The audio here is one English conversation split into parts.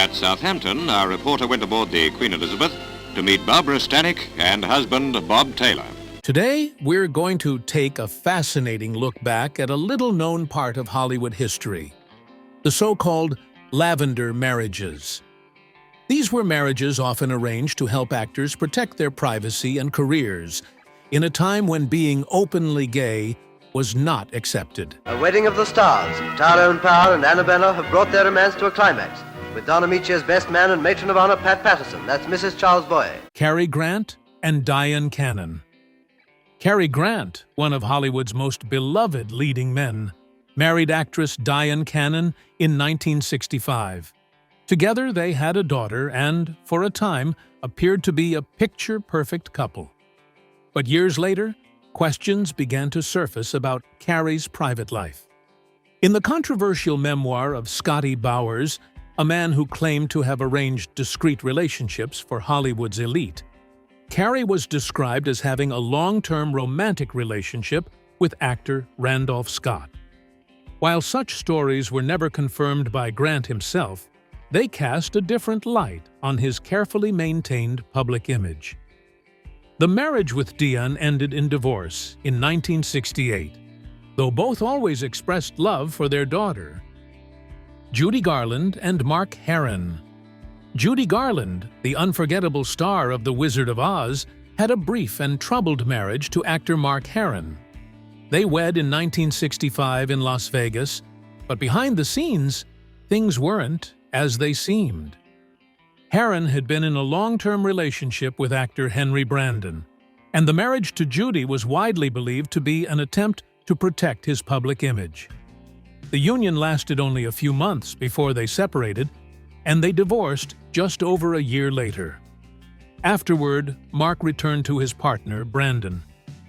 At Southampton, our reporter went aboard the Queen Elizabeth to meet Barbara Stanwyck and husband Bob Taylor. Today, we're going to take a fascinating look back at a little-known part of Hollywood history, the so-called Lavender marriages. These were marriages often arranged to help actors protect their privacy and careers in a time when being openly gay was not accepted. A wedding of the stars. Tyrone Power and Annabella have brought their romance to a climax, with Don Amicia's best man and matron of honor, Pat Patterson. That's Mrs. Charles Boyer. Cary Grant and Diane Cannon. Cary Grant, one of Hollywood's most beloved leading men, married actress Diane Cannon in 1965. Together they had a daughter and, for a time, appeared to be a picture-perfect couple. But years later, questions began to surface about Cary's private life. In the controversial memoir of Scotty Bowers, a man who claimed to have arranged discreet relationships for Hollywood's elite, Cary was described as having a long-term romantic relationship with actor Randolph Scott. While such stories were never confirmed by Grant himself, they cast a different light on his carefully maintained public image. The marriage with Diane ended in divorce in 1968, though both always expressed love for their daughter, Judy Garland and Mark Heron. Judy Garland, the unforgettable star of The Wizard of Oz, had a brief and troubled marriage to actor Mark Heron. They wed in 1965 in Las Vegas, but behind the scenes, things weren't as they seemed. Heron had been in a long-term relationship with actor Henry Brandon, and the marriage to Judy was widely believed to be an attempt to protect his public image. The union lasted only a few months before they separated, and they divorced just over a year later. Afterward, Mark returned to his partner, Brandon,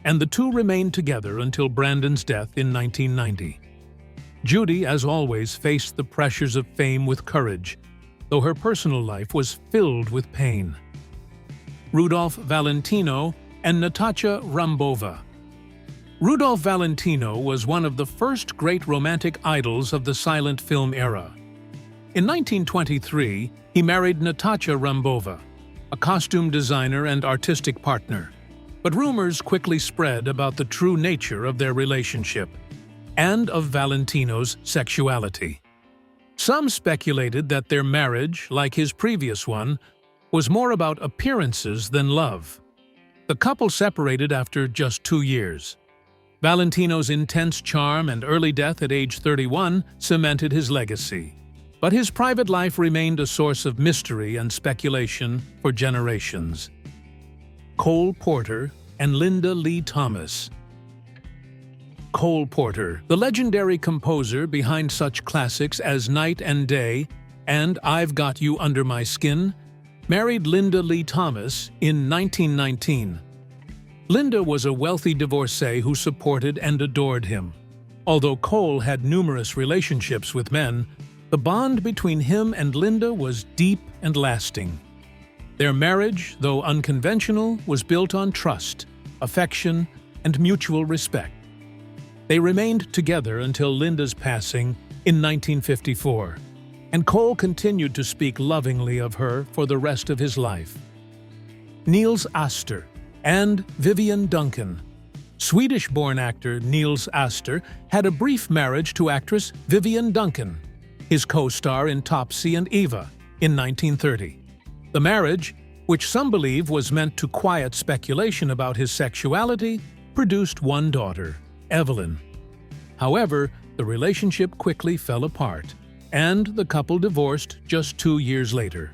and the two remained together until Brandon's death in 1990. Judy, as always, faced the pressures of fame with courage, though her personal life was filled with pain. Rudolph Valentino and Natasha Rambova. Rudolph Valentino was one of the first great romantic idols of the silent film era. In 1923, he married Natasha Rambova, a costume designer and artistic partner. But rumors quickly spread about the true nature of their relationship and of Valentino's sexuality. Some speculated that their marriage, like his previous one, was more about appearances than love. The couple separated after just 2 years. Valentino's intense charm and early death at age 31 cemented his legacy. But his private life remained a source of mystery and speculation for generations. Cole Porter and Linda Lee Thomas. Cole Porter, the legendary composer behind such classics as Night and Day and I've Got You Under My Skin, married Linda Lee Thomas in 1919. Linda was a wealthy divorcee who supported and adored him. Although Cole had numerous relationships with men, the bond between him and Linda was deep and lasting. Their marriage, though unconventional, was built on trust, affection, and mutual respect. They remained together until Linda's passing in 1954, and Cole continued to speak lovingly of her for the rest of his life. Nils Asther and Vivien Duncan. Swedish-born actor Nils Asther had a brief marriage to actress Vivien Duncan, his co-star in Topsy and Eva, in 1930. The marriage, which some believe was meant to quiet speculation about his sexuality, produced one daughter, Evelyn. However, the relationship quickly fell apart, and the couple divorced just 2 years later.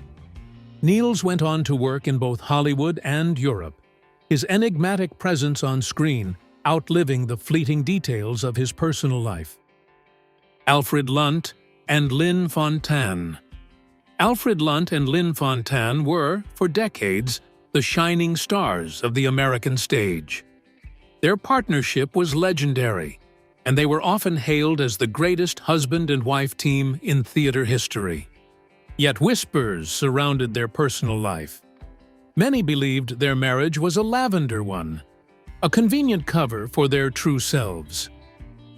Nils went on to work in both Hollywood and Europe, his enigmatic presence on screen outliving the fleeting details of his personal life. Alfred Lunt and Lynn Fontanne. Alfred Lunt and Lynn Fontanne were, for decades, the shining stars of the American stage. Their partnership was legendary, and they were often hailed as the greatest husband and wife team in theater history. Yet whispers surrounded their personal life. Many believed their marriage was a lavender one, a convenient cover for their true selves.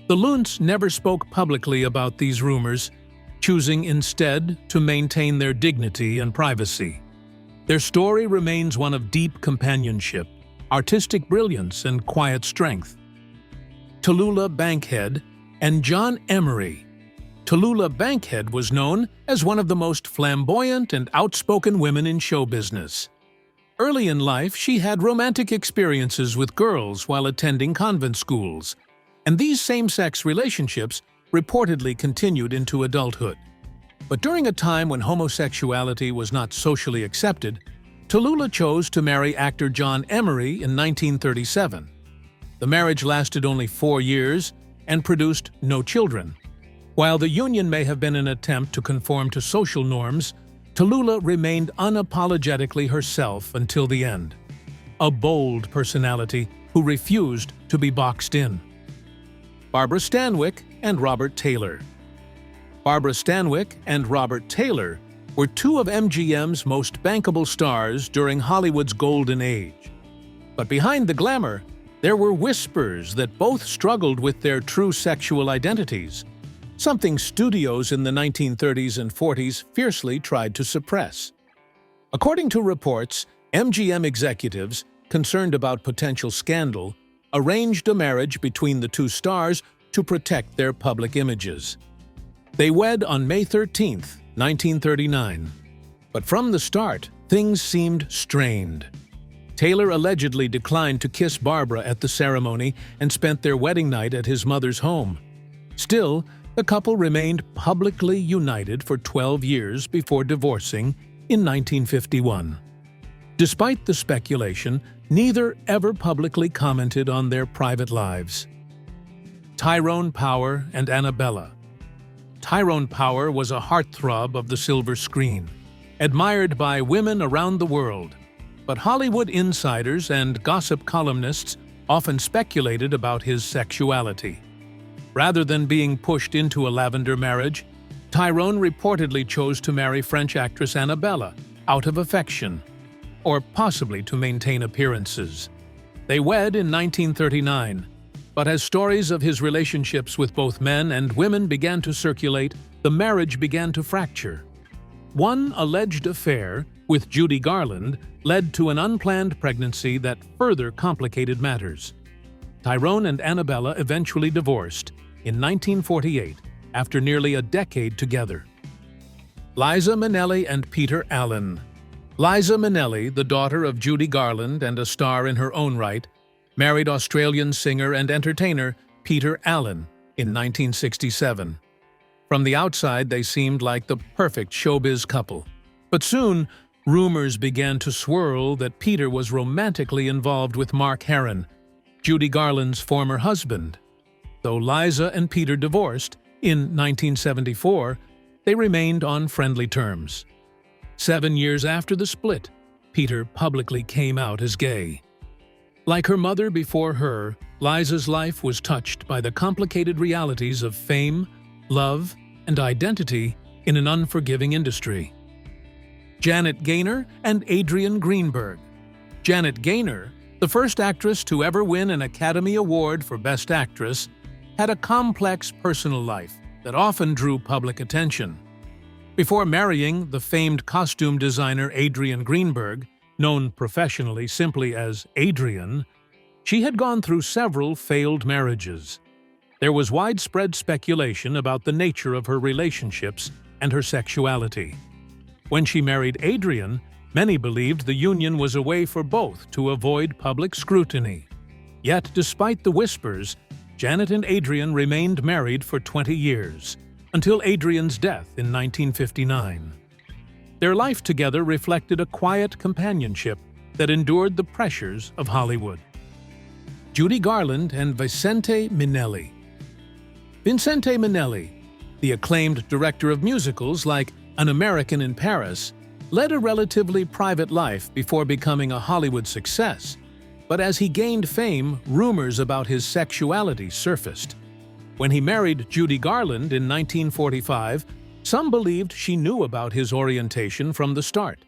The Lunts never spoke publicly about these rumors, choosing instead to maintain their dignity and privacy. Their story remains one of deep companionship, artistic brilliance, and quiet strength. Tallulah Bankhead and John Emery. Tallulah Bankhead was known as one of the most flamboyant and outspoken women in show business. Early in life, she had romantic experiences with girls while attending convent schools, and these same-sex relationships reportedly continued into adulthood. But during a time when homosexuality was not socially accepted, Tallulah chose to marry actor John Emery in 1937. The marriage lasted only 4 years and produced no children. While the union may have been an attempt to conform to social norms, Tallulah remained unapologetically herself until the end. A bold personality who refused to be boxed in. Barbara Stanwyck and Robert Taylor. Barbara Stanwyck and Robert Taylor were two of MGM's most bankable stars during Hollywood's golden age. But behind the glamour, there were whispers that both struggled with their true sexual identities, something studios in the 1930s and 40s fiercely tried to suppress. According to reports, MGM executives, concerned about potential scandal, arranged a marriage between the two stars to protect their public images. They wed on May 13, 1939. But from the start, things seemed strained. Taylor allegedly declined to kiss Barbara at the ceremony and spent their wedding night at his mother's home. Still, the couple remained publicly united for 12 years before divorcing in 1951. Despite the speculation, neither ever publicly commented on their private lives. Tyrone Power and Annabella. Tyrone Power was a heartthrob of the silver screen, admired by women around the world. But Hollywood insiders and gossip columnists often speculated about his sexuality. Rather than being pushed into a Lavender marriage, Tyrone reportedly chose to marry French actress Annabella out of affection, or possibly to maintain appearances. They wed in 1939, but as stories of his relationships with both men and women began to circulate, the marriage began to fracture. One alleged affair with Judy Garland led to an unplanned pregnancy that further complicated matters. Tyrone and Annabella eventually divorced in 1948 after nearly a decade together. Liza Minnelli and Peter Allen. Liza Minnelli, the daughter of Judy Garland and a star in her own right, married Australian singer and entertainer Peter Allen in 1967. From the outside, they seemed like the perfect showbiz couple. But soon, rumors began to swirl that Peter was romantically involved with Mark Heron, Judy Garland's former husband. Though Liza and Peter divorced in 1974, they remained on friendly terms. 7 years after the split, Peter publicly came out as gay. Like her mother before her, Liza's life was touched by the complicated realities of fame, love, and identity in an unforgiving industry. Janet Gaynor and Adrian Greenberg. Janet Gaynor, the first actress to ever win an Academy Award for Best Actress, had a complex personal life that often drew public attention. Before marrying the famed costume designer Adrian Greenberg, known professionally simply as Adrian, she had gone through several failed marriages. There was widespread speculation about the nature of her relationships and her sexuality. When she married Adrian, many believed the union was a way for both to avoid public scrutiny. Yet, despite the whispers, Janet and Adrian remained married for 20 years, until Adrian's death in 1959. Their life together reflected a quiet companionship that endured the pressures of Hollywood. Judy Garland and Vincente Minnelli. Vincente Minnelli, the acclaimed director of musicals like An American in Paris, led a relatively private life before becoming a Hollywood success. But as he gained fame, rumors about his sexuality surfaced. When he married Judy Garland in 1945, some believed she knew about his orientation from the start.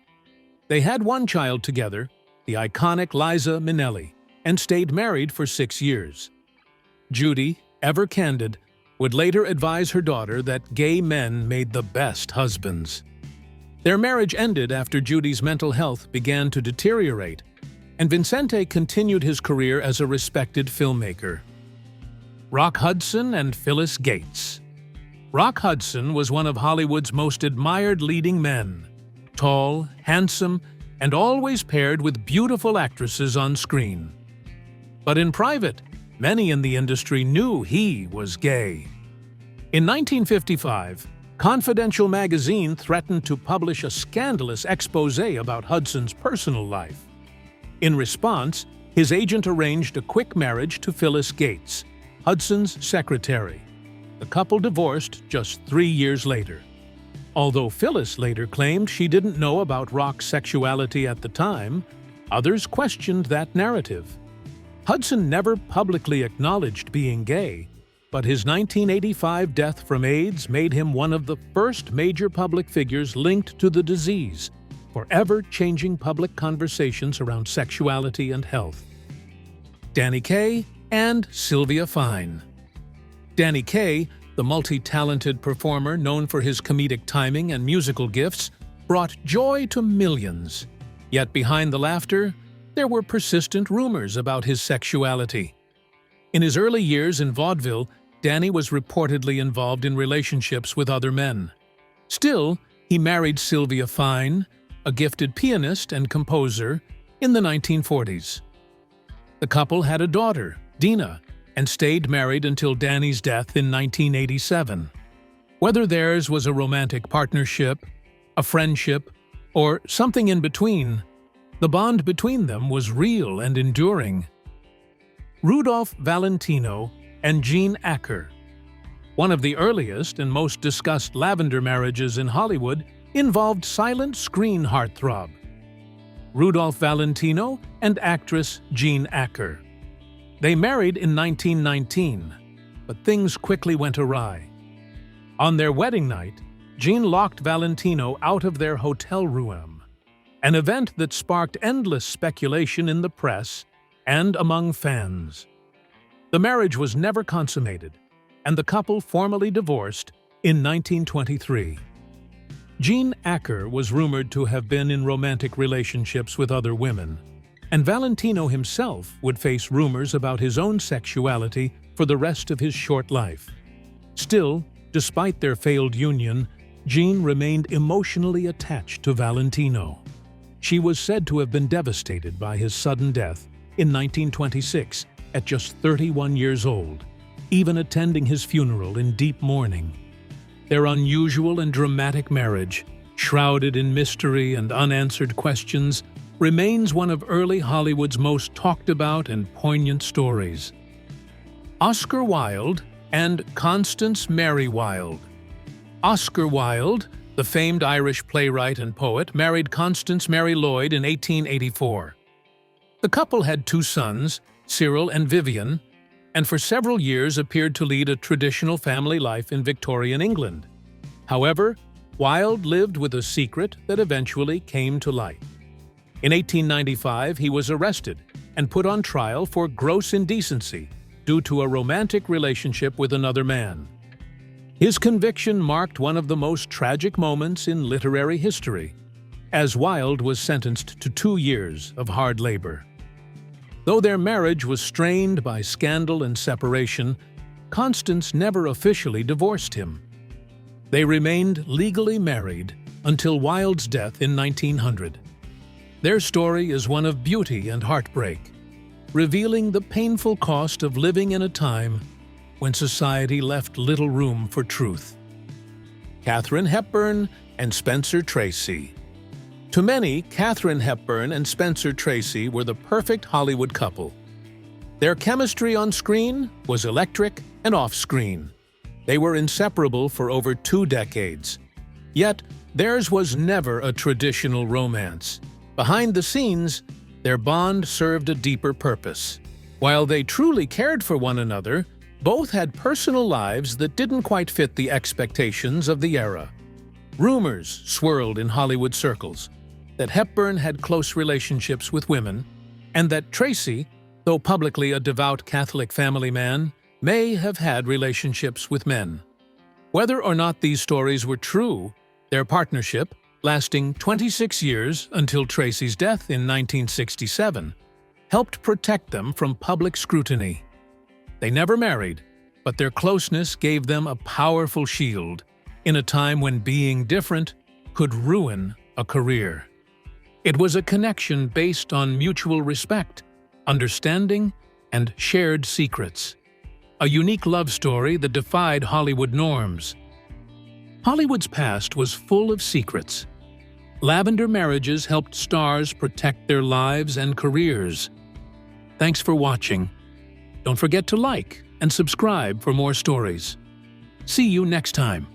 They had one child together, the iconic Liza Minnelli, and stayed married for 6 years. Judy, ever candid, would later advise her daughter that gay men made the best husbands. Their marriage ended after Judy's mental health began to deteriorate, and Vincente continued his career as a respected filmmaker. Rock Hudson and Phyllis Gates. Rock Hudson was one of Hollywood's most admired leading men, tall, handsome, and always paired with beautiful actresses on screen. But in private, many in the industry knew he was gay. In 1955, Confidential magazine threatened to publish a scandalous exposé about Hudson's personal life. In response, his agent arranged a quick marriage to Phyllis Gates, Hudson's secretary. The couple divorced just 3 years later. Although Phyllis later claimed she didn't know about Rock's sexuality at the time, others questioned that narrative. Hudson never publicly acknowledged being gay, but his 1985 death from AIDS made him one of the first major public figures linked to the disease, forever changing public conversations around sexuality and health. Danny Kaye and Sylvia Fine. Danny Kaye, the multi-talented performer known for his comedic timing and musical gifts, brought joy to millions. Yet behind the laughter, there were persistent rumors about his sexuality. In his early years in vaudeville, Danny was reportedly involved in relationships with other men. Still, he married Sylvia Fine, a gifted pianist and composer, in the 1940s. The couple had a daughter, Dina, and stayed married until Danny's death in 1987. Whether theirs was a romantic partnership, a friendship, or something in between, the bond between them was real and enduring. Rudolph Valentino and Jean Acker. One of the earliest and most discussed Lavender marriages in Hollywood involved silent screen heartthrob, Rudolph Valentino and actress Jean Acker. They married in 1919, but things quickly went awry. On their wedding night, Jean locked Valentino out of their hotel room, an event that sparked endless speculation in the press and among fans. The marriage was never consummated, and the couple formally divorced in 1923. Jean Acker was rumored to have been in romantic relationships with other women, and Valentino himself would face rumors about his own sexuality for the rest of his short life. Still, despite their failed union, Jean remained emotionally attached to Valentino. She was said to have been devastated by his sudden death in 1926 at just 31 years old, even attending his funeral in deep mourning. Their unusual and dramatic marriage, shrouded in mystery and unanswered questions, remains one of early Hollywood's most talked about and poignant stories. Oscar Wilde and Constance Mary Wilde. Oscar Wilde, the famed Irish playwright and poet, married Constance Mary Lloyd in 1884. The couple had 2 sons, Cyril and Vivien, and for several years appeared to lead a traditional family life in Victorian England. However, Wilde lived with a secret that eventually came to light. In 1895, he was arrested and put on trial for gross indecency due to a romantic relationship with another man. His conviction marked one of the most tragic moments in literary history, as Wilde was sentenced to 2 years of hard labor. Though their marriage was strained by scandal and separation, Constance never officially divorced him. They remained legally married until Wilde's death in 1900. Their story is one of beauty and heartbreak, revealing the painful cost of living in a time when society left little room for truth. Katharine Hepburn and Spencer Tracy. To many, Katharine Hepburn and Spencer Tracy were the perfect Hollywood couple. Their chemistry on screen was electric and off-screen. They were inseparable for over 2 decades. Yet, theirs was never a traditional romance. Behind the scenes, their bond served a deeper purpose. While they truly cared for one another, both had personal lives that didn't quite fit the expectations of the era. Rumors swirled in Hollywood circles that Hepburn had close relationships with women, and that Tracy, though publicly a devout Catholic family man, may have had relationships with men. Whether or not these stories were true, their partnership, lasting 26 years until Tracy's death in 1967, helped protect them from public scrutiny. They never married, but their closeness gave them a powerful shield in a time when being different could ruin a career. It was a connection based on mutual respect, understanding, and shared secrets. A unique love story that defied Hollywood norms. Hollywood's past was full of secrets. Lavender marriages helped stars protect their lives and careers. Thanks for watching. Don't forget to like and subscribe for more stories. See you next time.